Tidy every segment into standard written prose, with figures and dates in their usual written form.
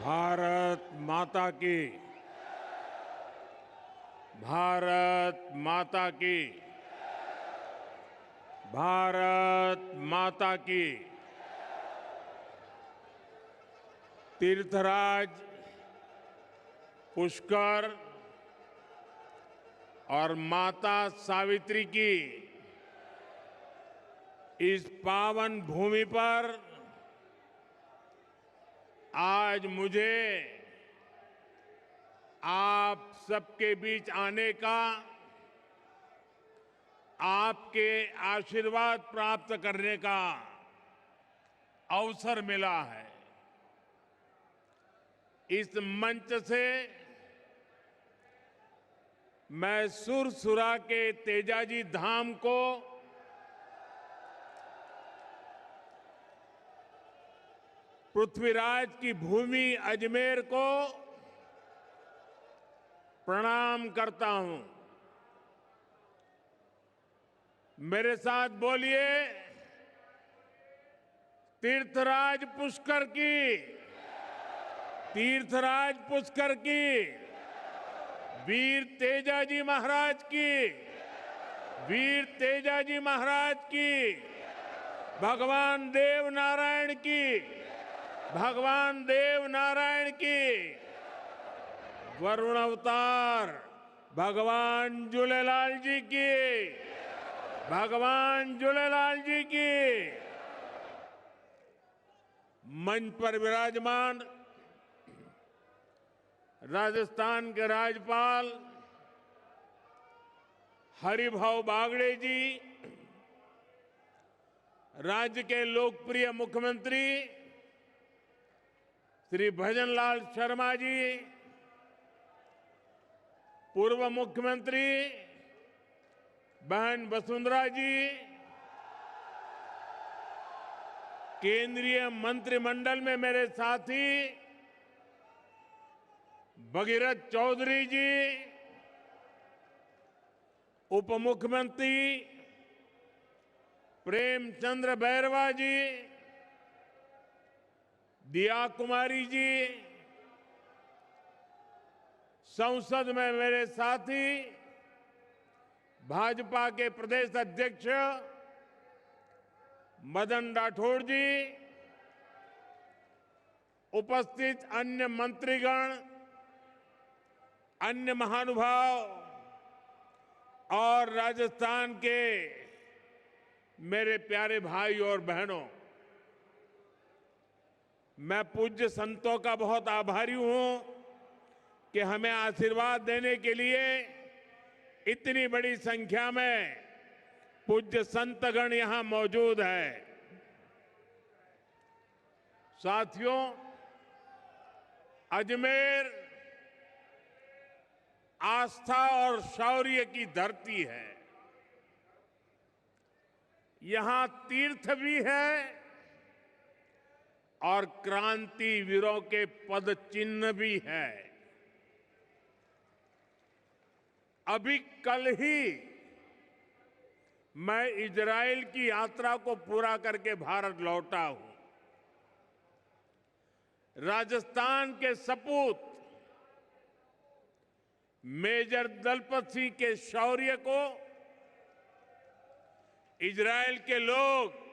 भारत माता की। भारत माता की। भारत माता की। तीर्थराज पुष्कर और माता सावित्री की इस पावन भूमि पर आज मुझे आप सबके बीच आने का, आपके आशीर्वाद प्राप्त करने का अवसर मिला है। इस मंच से मैं सुरसुरा के तेजाजी धाम को पृथ्वीराज की भूमि अजमेर को प्रणाम करता हूं। मेरे साथ बोलिए, तीर्थराज पुष्कर की। तीर्थराज पुष्कर की। वीर तेजाजी महाराज की। वीर तेजाजी महाराज की। भगवान देव नारायण की। भगवान देव नारायण की। वरुण अवतार भगवान झूलेलाल जी की। भगवान झूलेलाल जी की। मंच पर विराजमान राजस्थान के राज्यपाल हरिभाऊ बागड़े जी, राज्य के लोकप्रिय मुख्यमंत्री श्री भजनलाल शर्मा जी, पूर्व मुख्यमंत्री बहन वसुंधरा जी, केंद्रीय मंत्रिमंडल में मेरे साथी भगीरथ चौधरी जी, उप मुख्यमंत्री प्रेमचंद्र बैरवा जी, दिया कुमारी जी, संसद में मेरे साथी भाजपा के प्रदेश अध्यक्ष मदन राठौड़ जी, उपस्थित अन्य मंत्रीगण, अन्य महानुभाव और राजस्थान के मेरे प्यारे भाई और बहनों, मैं पूज्य संतों का बहुत आभारी हूं कि हमें आशीर्वाद देने के लिए इतनी बड़ी संख्या में पूज्य संतगण यहां मौजूद है। साथियों, अजमेर आस्था और शौर्य की धरती है। यहां तीर्थ भी है और क्रांति वीरों के पद चिन्ह भी है। अभी कल ही मैं इजराइल की यात्रा को पूरा करके भारत लौटा हूं। राजस्थान के सपूत मेजर दलपत सिंह के शौर्य को इजराइल के लोग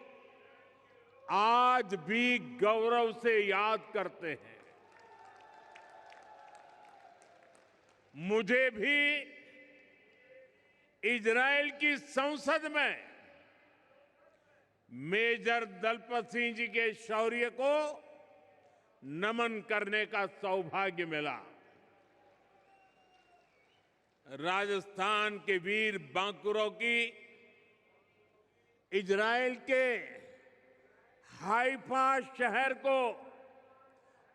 आज भी गौरव से याद करते हैं। मुझे भी इजराइल की संसद में मेजर दलपत सिंह जी के शौर्य को नमन करने का सौभाग्य मिला। राजस्थान के वीर बांकुरों की इजराइल के हाइफा शहर को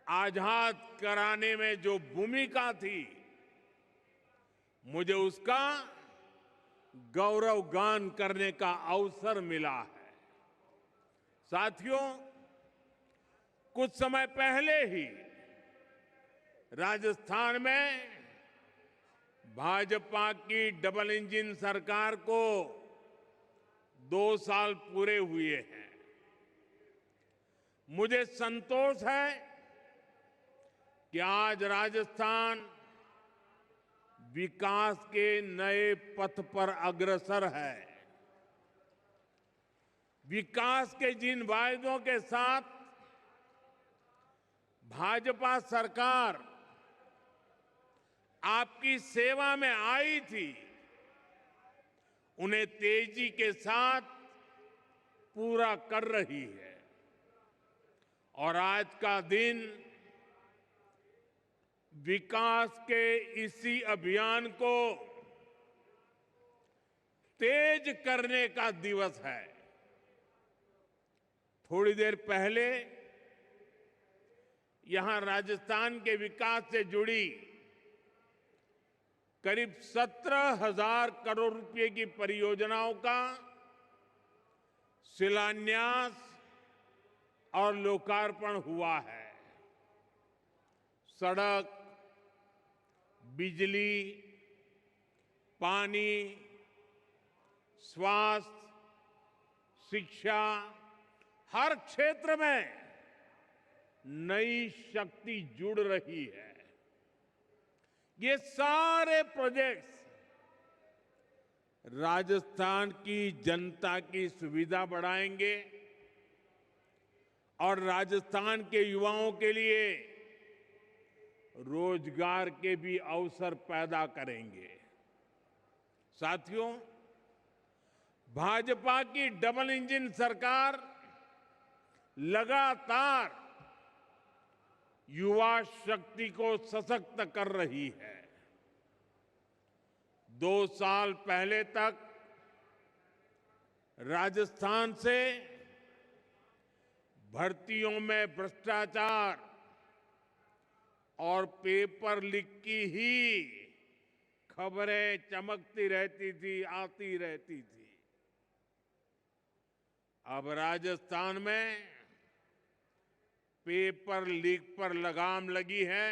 आजाद कराने में जो भूमिका थी, मुझे उसका गौरव गान करने का अवसर मिला है। साथियों, कुछ समय पहले ही राजस्थान में भाजपा की डबल इंजन सरकार को 2 साल पूरे हुए हैं। मुझे संतोष है कि आज राजस्थान विकास के नए पथ पर अग्रसर है। विकास के जिन वायदों के साथ भाजपा सरकार आपकी सेवा में आई थी, उन्हें तेजी के साथ पूरा कर रही है। और आज का दिन विकास के इसी अभियान को तेज करने का दिवस है। थोड़ी देर पहले यहां राजस्थान के विकास से जुड़ी करीब 17,000 करोड़ रुपए की परियोजनाओं का शिलान्यास और लोकार्पण हुआ है। सड़क, बिजली, पानी, स्वास्थ्य, शिक्षा, हर क्षेत्र में नई शक्ति जुड़ रही है। ये सारे प्रोजेक्ट्स राजस्थान की जनता की सुविधा बढ़ाएंगे और राजस्थान के युवाओं के लिए रोजगार के भी अवसर पैदा करेंगे। साथियों, भाजपा की डबल इंजन सरकार लगातार युवा शक्ति को सशक्त कर रही है। 2 साल पहले तक राजस्थान से भर्तियों में भ्रष्टाचार और पेपर लीक की ही खबरें चमकती रहती थी, आती रहती थी। अब राजस्थान में पेपर लीक पर लगाम लगी है।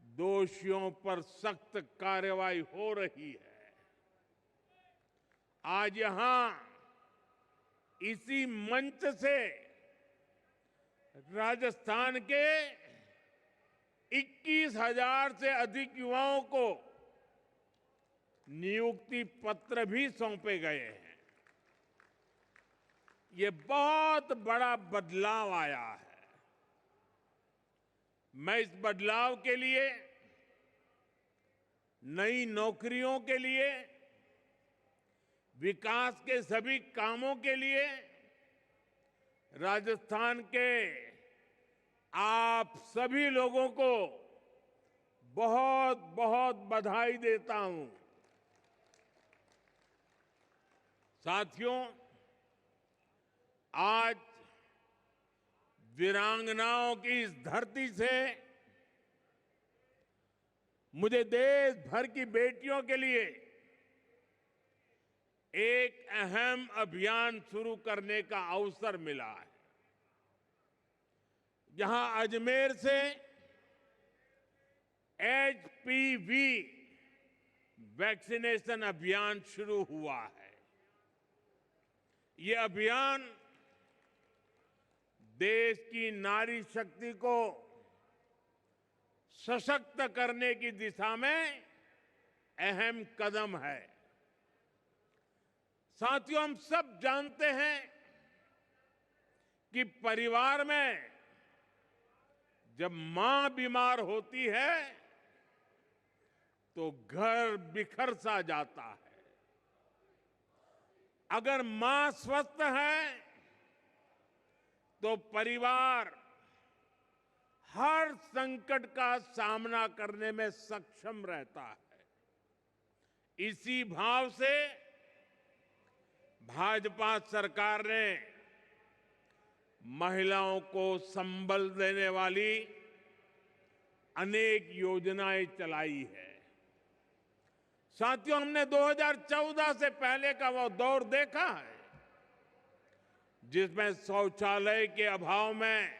दोषियों पर सख्त कार्रवाई हो रही है। आज यहां इसी मंच से राजस्थान के 21,000 से अधिक युवाओं को नियुक्ति पत्र भी सौंपे गए हैं। ये बहुत बड़ा बदलाव आया है। मैं इस बदलाव के लिए, नई नौकरियों के लिए, विकास के सभी कामों के लिए राजस्थान के आप सभी लोगों को बहुत बहुत बधाई देता हूं। साथियों, आज वीरांगनाओं की इस धरती से मुझे देश भर की बेटियों के लिए एक अहम अभियान शुरू करने का अवसर मिला है। जहां अजमेर से HPV वैक्सीनेशन अभियान शुरू हुआ है। ये अभियान देश की नारी शक्ति को सशक्त करने की दिशा में अहम कदम है। साथियों, हम सब जानते हैं कि परिवार में जब मां बीमार होती है तो घर बिखर सा जाता है। अगर मां स्वस्थ है तो परिवार हर संकट का सामना करने में सक्षम रहता है। इसी भाव से भाजपा सरकार ने महिलाओं को संबल देने वाली अनेक योजनाएं चलाई है। साथियों, हमने 2014 से पहले का वो दौर देखा है जिसमें शौचालय के अभाव में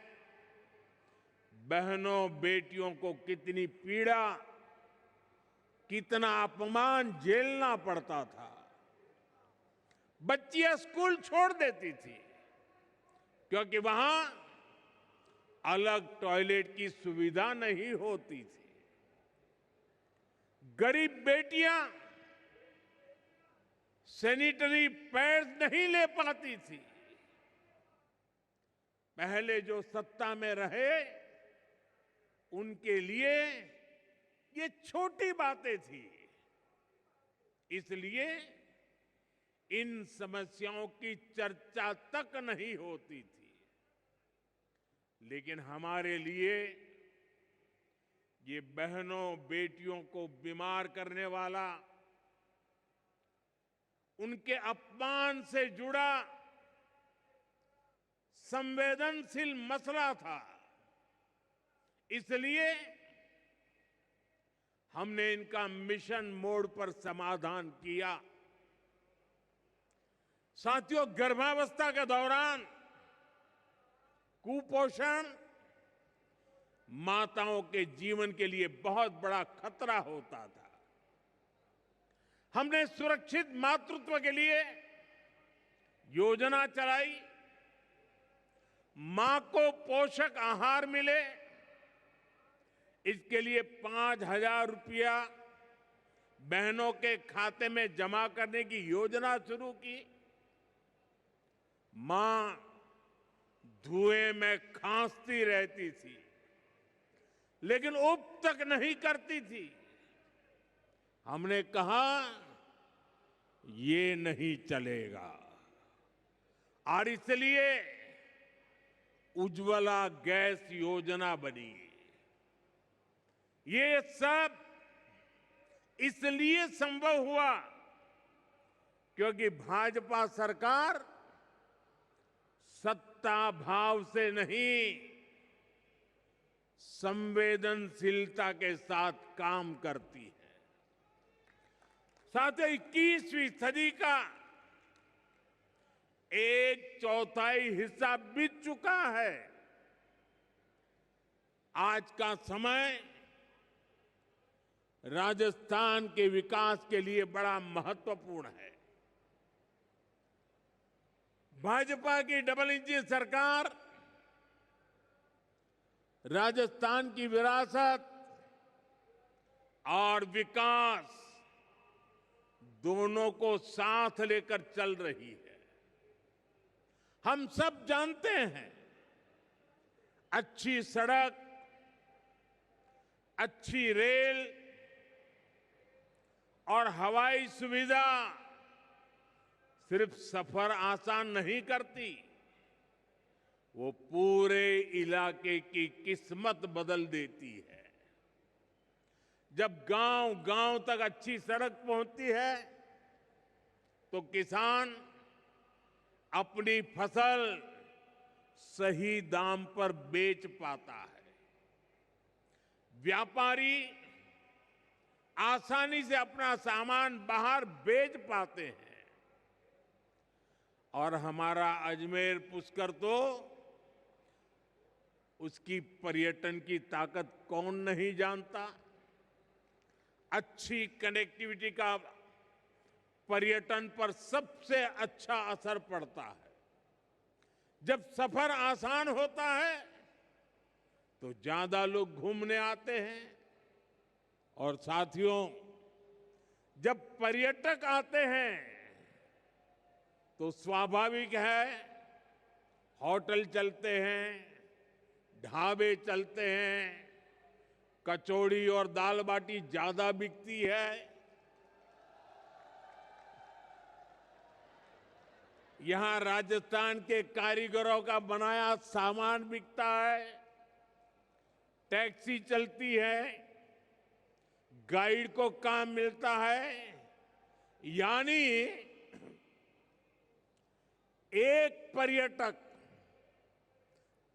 बहनों बेटियों को कितनी पीड़ा, कितना अपमान झेलना पड़ता था। बच्चियां स्कूल छोड़ देती थी क्योंकि वहां अलग टॉयलेट की सुविधा नहीं होती थी। गरीब बेटियां सैनिटरी पैड्स नहीं ले पाती थी। पहले जो सत्ता में रहे उनके लिए ये छोटी बातें थी, इसलिए इन समस्याओं की चर्चा तक नहीं होती थी। लेकिन हमारे लिए ये बहनों बेटियों को बीमार करने वाला, उनके अपमान से जुड़ा संवेदनशील मसला था। इसलिए हमने इनका मिशन मोड पर समाधान किया। साथियों, गर्भावस्था के दौरान कुपोषण माताओं के जीवन के लिए बहुत बड़ा खतरा होता था। हमने सुरक्षित मातृत्व के लिए योजना चलाई। मां को पोषक आहार मिले, इसके लिए 5,000 रुपया बहनों के खाते में जमा करने की योजना शुरू की। मां धुएं में खांसती रहती थी, लेकिन उब तक नहीं करती थी। हमने कहा ये नहीं चलेगा, और इसलिए उज्ज्वला गैस योजना बनी। ये सब इसलिए संभव हुआ क्योंकि भाजपा सरकार सत्ता भाव से नहीं, संवेदनशीलता के साथ काम करती है। साथ ही 21वीं सदी का 1/4 हिस्सा बीत चुका है। आज का समय राजस्थान के विकास के लिए बड़ा महत्वपूर्ण है। भाजपा की डबल इंजन सरकार राजस्थान की विरासत और विकास दोनों को साथ लेकर चल रही है। हम सब जानते हैं, अच्छी सड़क, अच्छी रेल और हवाई सुविधा सिर्फ सफर आसान नहीं करती, वो पूरे इलाके की किस्मत बदल देती है। जब गांव-गांव तक अच्छी सड़क पहुंचती है तो किसान अपनी फसल सही दाम पर बेच पाता है। व्यापारी आसानी से अपना सामान बाहर बेच पाते हैं। और हमारा अजमेर पुष्कर तो उसकी पर्यटन की ताकत कौन नहीं जानता। अच्छी कनेक्टिविटी का पर्यटन पर सबसे अच्छा असर पड़ता है। जब सफर आसान होता है तो ज्यादा लोग घूमने आते हैं। और साथियों, जब पर्यटक आते हैं तो स्वाभाविक है होटल चलते हैं, ढाबे चलते हैं, कचौड़ी और दाल बाटी ज्यादा बिकती है। यहां राजस्थान के कारीगरों का बनाया सामान बिकता है, टैक्सी चलती है, गाइड को काम मिलता है। यानी एक पर्यटक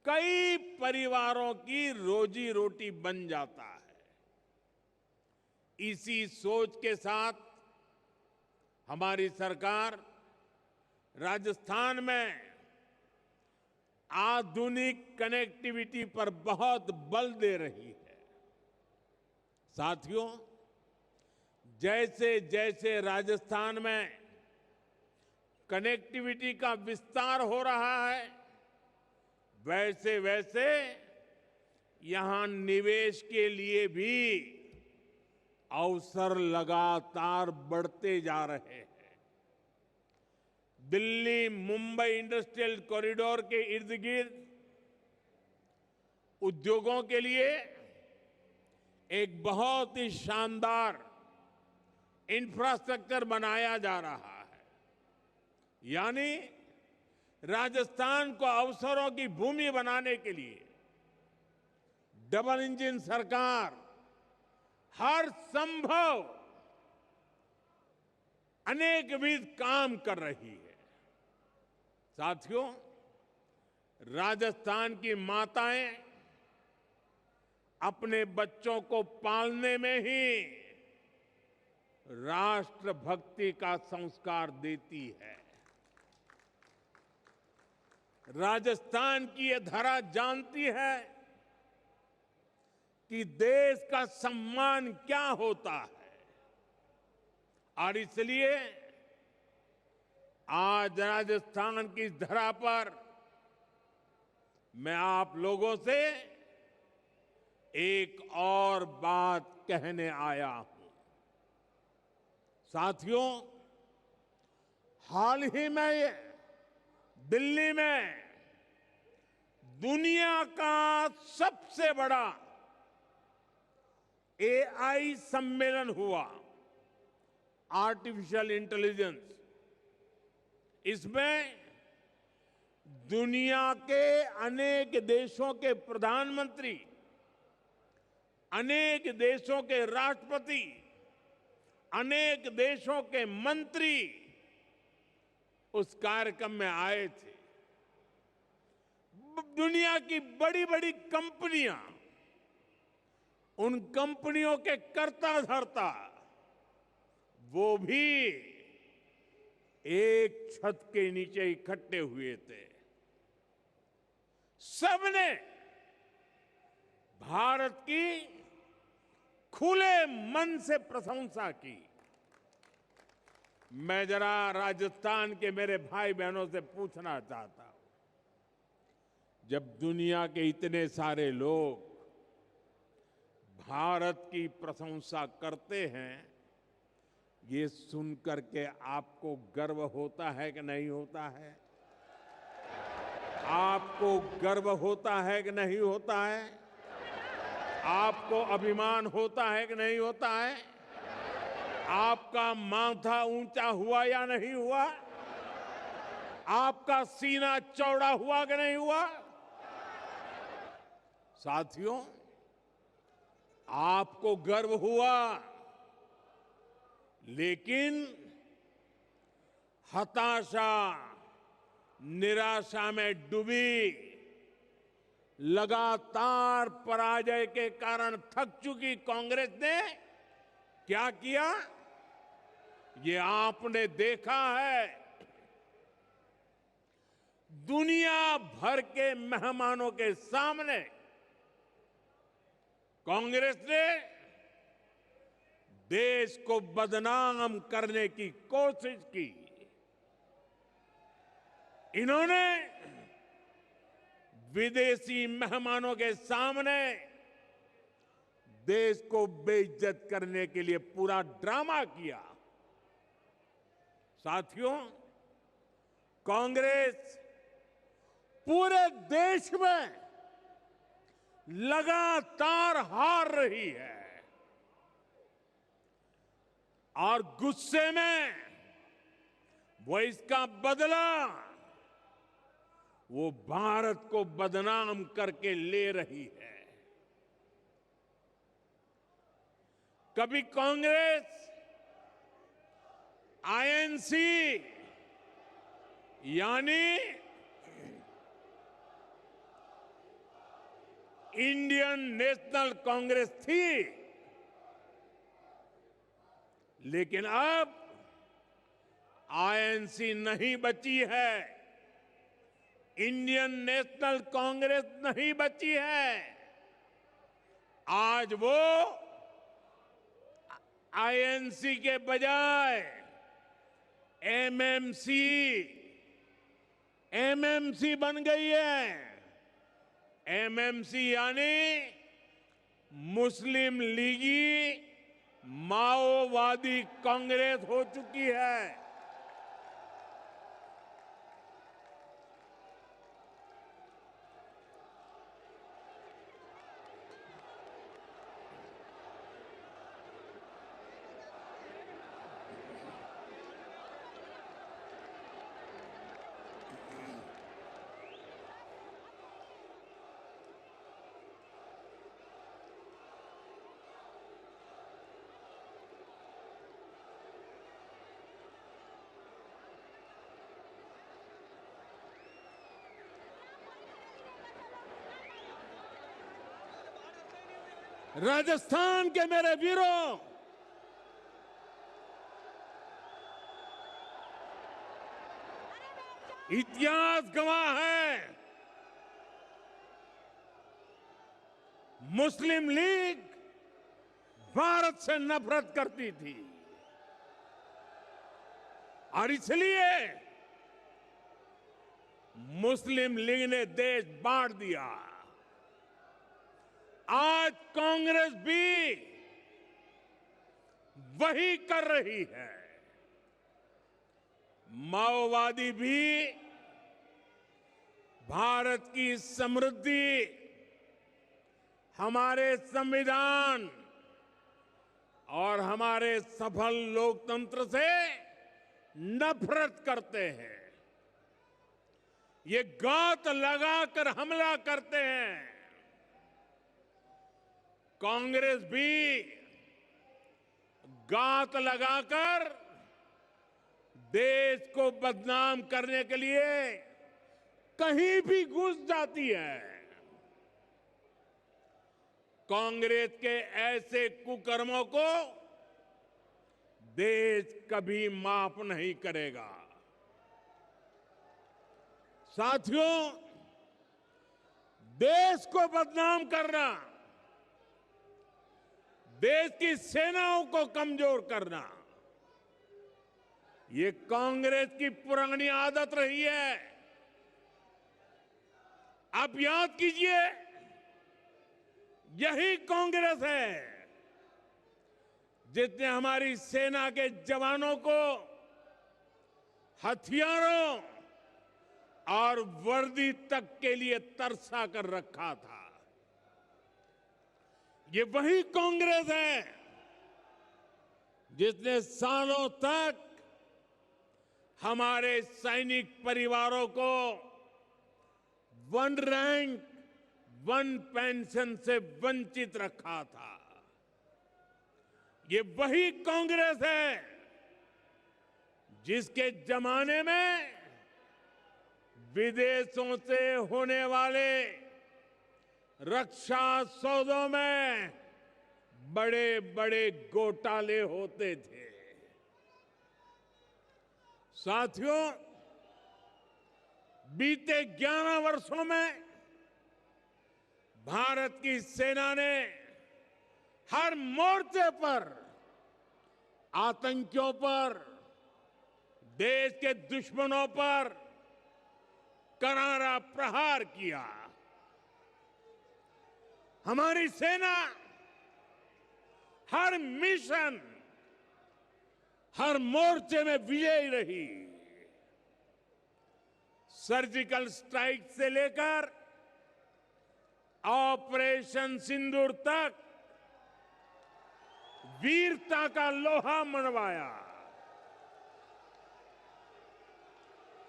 कई परिवारों की रोजी रोटी बन जाता है। इसी सोच के साथ हमारी सरकार राजस्थान में आधुनिक कनेक्टिविटी पर बहुत बल दे रही है। साथियों, जैसे जैसे राजस्थान में कनेक्टिविटी का विस्तार हो रहा है, वैसे वैसे यहां निवेश के लिए भी अवसर लगातार बढ़ते जा रहे हैं। दिल्ली मुंबई इंडस्ट्रियल कॉरिडोर के इर्द गिर्द उद्योगों के लिए एक बहुत ही शानदार इंफ्रास्ट्रक्चर बनाया जा रहा है। यानी राजस्थान को अवसरों की भूमि बनाने के लिए डबल इंजन सरकार हर संभव अनेकविध काम कर रही है। साथियों, राजस्थान की माताएं अपने बच्चों को पालने में ही राष्ट्रभक्ति का संस्कार देती है। राजस्थान की ये धरा जानती है कि देश का सम्मान क्या होता है, और इसलिए आज राजस्थान की धरा पर मैं आप लोगों से एक और बात कहने आया हूं। साथियों, हाल ही में दिल्ली में दुनिया का सबसे बड़ा एआई सम्मेलन हुआ, आर्टिफिशियल इंटेलिजेंस। इसमें दुनिया के अनेक देशों के प्रधानमंत्री, अनेक देशों के राष्ट्रपति, अनेक देशों के मंत्री उस कार्यक्रम में आए थे। दुनिया की बड़ी बड़ी कंपनियां, उन कंपनियों के कर्ता धर्ता, वो भी एक छत के नीचे इकट्ठे हुए थे। सबने भारत की खुले मन से प्रशंसा की। मैं जरा राजस्थान के मेरे भाई बहनों से पूछना चाहता हूं, जब दुनिया के इतने सारे लोग भारत की प्रशंसा करते हैं, ये सुनकर के आपको गर्व होता है कि नहीं होता है? आपको गर्व होता है कि नहीं होता है? आपको अभिमान होता है कि नहीं होता है? आपका माथा ऊंचा हुआ या नहीं हुआ? आपका सीना चौड़ा हुआ कि नहीं हुआ? साथियों, आपको गर्व हुआ, लेकिन हताशा, निराशा में डूबी, लगातार पराजय के कारण थक चुकी कांग्रेस ने क्या किया, ये आपने देखा है। दुनिया भर के मेहमानों के सामने कांग्रेस ने देश को बदनाम करने की कोशिश की। इन्होंने विदेशी मेहमानों के सामने देश को बेइज्जत करने के लिए पूरा ड्रामा किया। साथियों, कांग्रेस पूरे देश में लगातार हार रही है, और गुस्से में वो इसका बदला वो भारत को बदनाम करके ले रही है। कभी कांग्रेस आईएनसी यानी इंडियन नेशनल कांग्रेस थी, लेकिन अब आईएनसी नहीं बची है, इंडियन नेशनल कांग्रेस नहीं बची है। आज वो आईएनसी के बजाय एमएमसी बन गई है, एमएमसी यानी मुस्लिम लीगी माओवादी कांग्रेस हो चुकी है। राजस्थान के मेरे वीरों, इतिहास गवाह है, मुस्लिम लीग भारत से नफरत करती थी और इसलिए मुस्लिम लीग ने देश बांट दिया। आज कांग्रेस भी वही कर रही है। माओवादी भी भारत की समृद्धि, हमारे संविधान और हमारे सफल लोकतंत्र से नफरत करते हैं। ये घात लगाकर हमला करते हैं। कांग्रेस भी घात लगाकर देश को बदनाम करने के लिए कहीं भी घुस जाती है। कांग्रेस के ऐसे कुकर्मों को देश कभी माफ नहीं करेगा। साथियों, देश को बदनाम करना, देश की सेनाओं को कमजोर करना, ये कांग्रेस की पुरानी आदत रही है। आप याद कीजिए, यही कांग्रेस है जिसने हमारी सेना के जवानों को हथियारों और वर्दी तक के लिए तरसा कर रखा था। ये वही कांग्रेस है जिसने सालों तक हमारे सैनिक परिवारों को वन रैंक, वन पेंशन से वंचित रखा था। ये वही कांग्रेस है जिसके जमाने में विदेशों से होने वाले रक्षा सौदों में बड़े बड़े घोटाले होते थे। साथियों, बीते 11 वर्षों में भारत की सेना ने हर मोर्चे पर आतंकियों पर, देश के दुश्मनों पर करारा प्रहार किया। हमारी सेना हर मिशन, हर मोर्चे में विजयी रही। सर्जिकल स्ट्राइक से लेकर ऑपरेशन सिंदूर तक वीरता का लोहा मनवाया।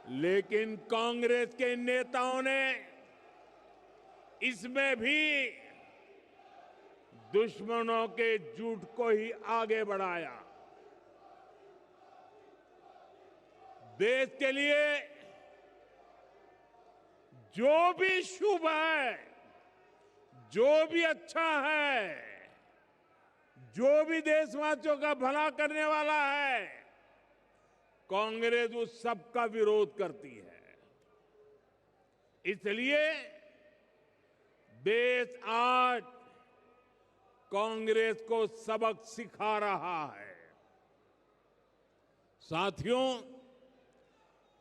लेकिन कांग्रेस के नेताओं ने इसमें भी दुश्मनों के झूठ को ही आगे बढ़ाया। देश के लिए जो भी शुभ है, जो भी अच्छा है, जो भी देशवासियों का भला करने वाला है, कांग्रेस उस सब का विरोध करती है। इसलिए देश आज कांग्रेस को सबक सिखा रहा है। साथियों,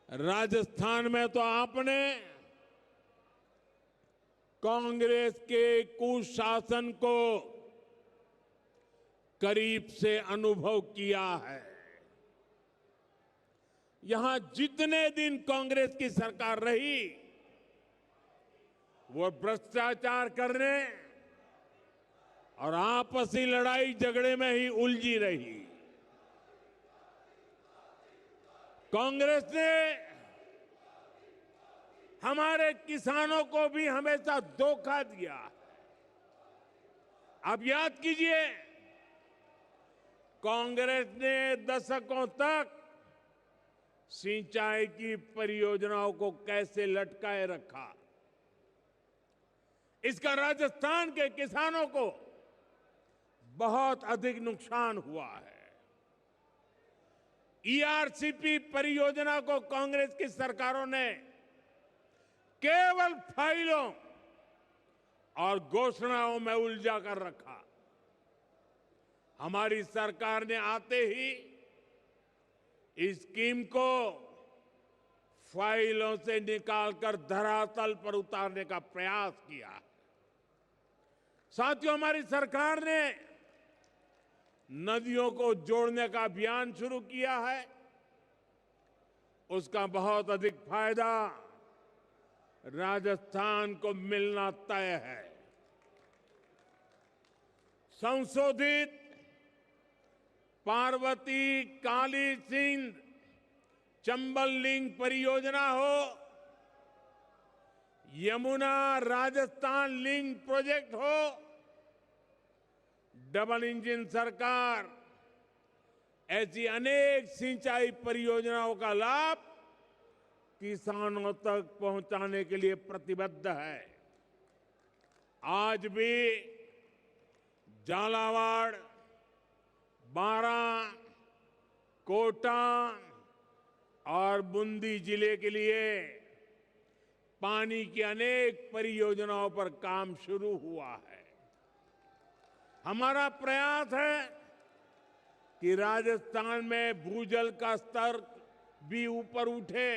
राजस्थान में तो आपने कांग्रेस के कुशासन को करीब से अनुभव किया है। यहां जितने दिन कांग्रेस की सरकार रही, वो भ्रष्टाचार करने और आपसी लड़ाई झगड़े में ही उलझी रही। कांग्रेस ने हमारे किसानों को भी हमेशा धोखा दिया। आप याद कीजिए, कांग्रेस ने दशकों तक सिंचाई की परियोजनाओं को कैसे लटकाए रखा। इसका राजस्थान के किसानों को बहुत अधिक नुकसान हुआ है। ईआरसीपी परियोजना को कांग्रेस की सरकारों ने केवल फाइलों और घोषणाओं में उलझा कर रखा। हमारी सरकार ने आते ही इस स्कीम को फाइलों से निकालकर धरातल पर उतारने का प्रयास किया। साथियों, हमारी सरकार ने नदियों को जोड़ने का अभियान शुरू किया है। उसका बहुत अधिक फायदा राजस्थान को मिलना तय है। संशोधित पार्वती काली सिंध चंबल लिंक परियोजना हो, यमुना राजस्थान लिंक प्रोजेक्ट हो, डबल इंजन सरकार ऐसी अनेक सिंचाई परियोजनाओं का लाभ किसानों तक पहुंचाने के लिए प्रतिबद्ध है। आज भी झालावाड़, बारां, कोटा और बूंदी जिले के लिए पानी की अनेक परियोजनाओं पर काम शुरू हुआ है। हमारा प्रयास है कि राजस्थान में भूजल का स्तर भी ऊपर उठे।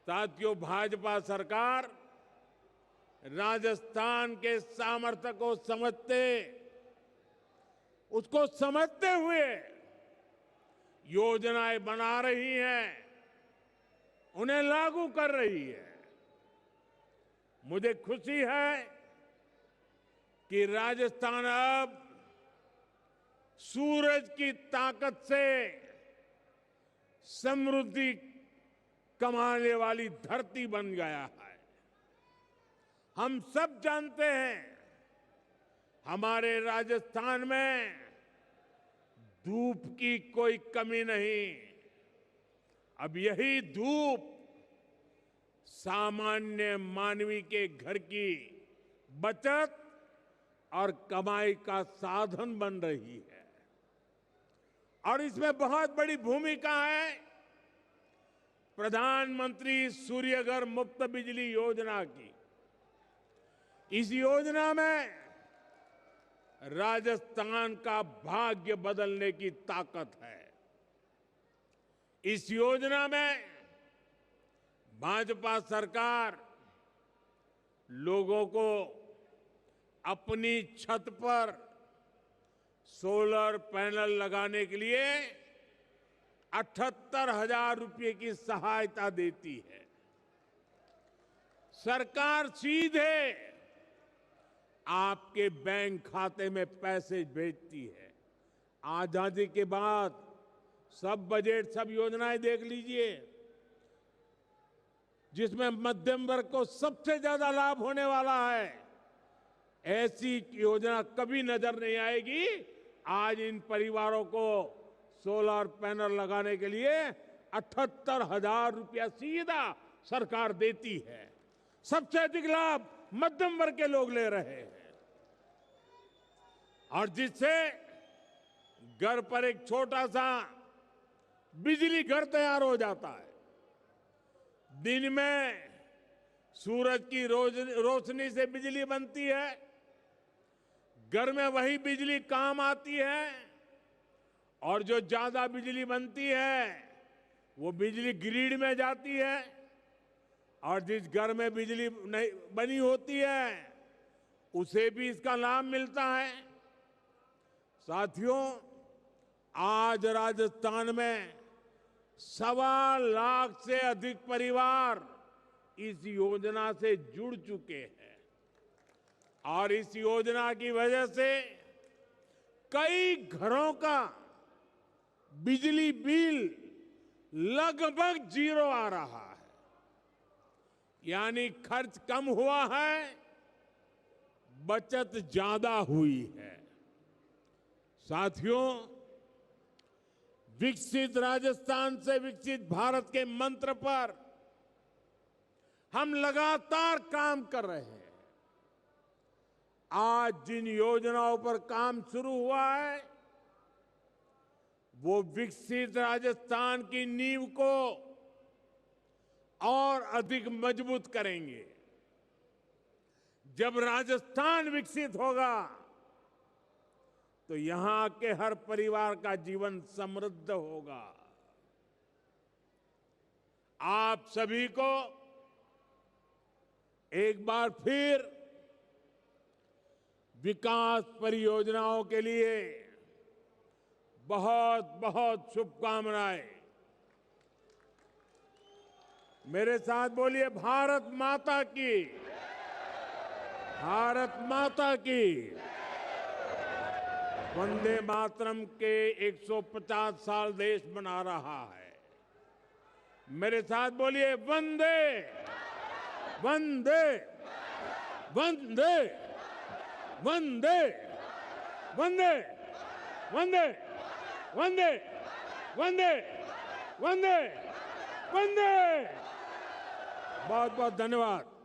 साथियों, भाजपा सरकार राजस्थान के सामर्थ्य को उसको समझते हुए योजनाएं बना रही है, उन्हें लागू कर रही है। मुझे खुशी है कि राजस्थान अब सूरज की ताकत से समृद्धि कमाने वाली धरती बन गया है। हम सब जानते हैं, हमारे राजस्थान में धूप की कोई कमी नहीं। अब यही धूप सामान्य मानवी के घर की बचत और कमाई का साधन बन रही है। और इसमें बहुत बड़ी भूमिका है प्रधानमंत्री सूर्यघर मुफ्त बिजली योजना की। इस योजना में राजस्थान का भाग्य बदलने की ताकत है। इस योजना में भाजपा सरकार लोगों को अपनी छत पर सोलर पैनल लगाने के लिए 78,000 रुपये की सहायता देती है। सरकार सीधे आपके बैंक खाते में पैसे भेजती है। आजादी के बाद सब बजट, सब योजनाएं देख लीजिए, जिसमें मध्यम वर्ग को सबसे ज्यादा लाभ होने वाला है, ऐसी योजना कभी नजर नहीं आएगी। आज इन परिवारों को सोलर पैनल लगाने के लिए 78,000 रुपया सीधा सरकार देती है। सबसे अधिक लाभ मध्यम वर्ग के लोग ले रहे हैं, और जिससे घर पर एक छोटा सा बिजली घर तैयार हो जाता है। दिन में सूरज की रोशनी से बिजली बनती है, घर में वही बिजली काम आती है, और जो ज्यादा बिजली बनती है वो बिजली ग्रिड में जाती है, और जिस घर में बिजली नहीं बनी होती है उसे भी इसका लाभ मिलता है। साथियों, आज राजस्थान में 1.25 लाख से अधिक परिवार इस योजना से जुड़ चुके हैं और इस योजना की वजह से कई घरों का बिजली बिल लगभग 0 आ रहा है, यानी खर्च कम हुआ है, बचत ज्यादा हुई है। साथियों, विकसित राजस्थान से विकसित भारत के मंत्र पर हम लगातार काम कर रहे हैं। आज जिन योजनाओं पर काम शुरू हुआ है वो विकसित राजस्थान की नींव को और अधिक मजबूत करेंगे। जब राजस्थान विकसित होगा तो यहां के हर परिवार का जीवन समृद्ध होगा। आप सभी को एक बार फिर विकास परियोजनाओं के लिए बहुत बहुत शुभकामनाएं। मेरे साथ बोलिए, भारत माता की, भारत माता की। वंदे मातरम के 150 साल देश मना रहा है। मेरे साथ बोलिए, वंदे वंदे वंदे वंदे वंदे वंदे वंदे वंदे वंदे वंदे। बहुत बहुत धन्यवाद।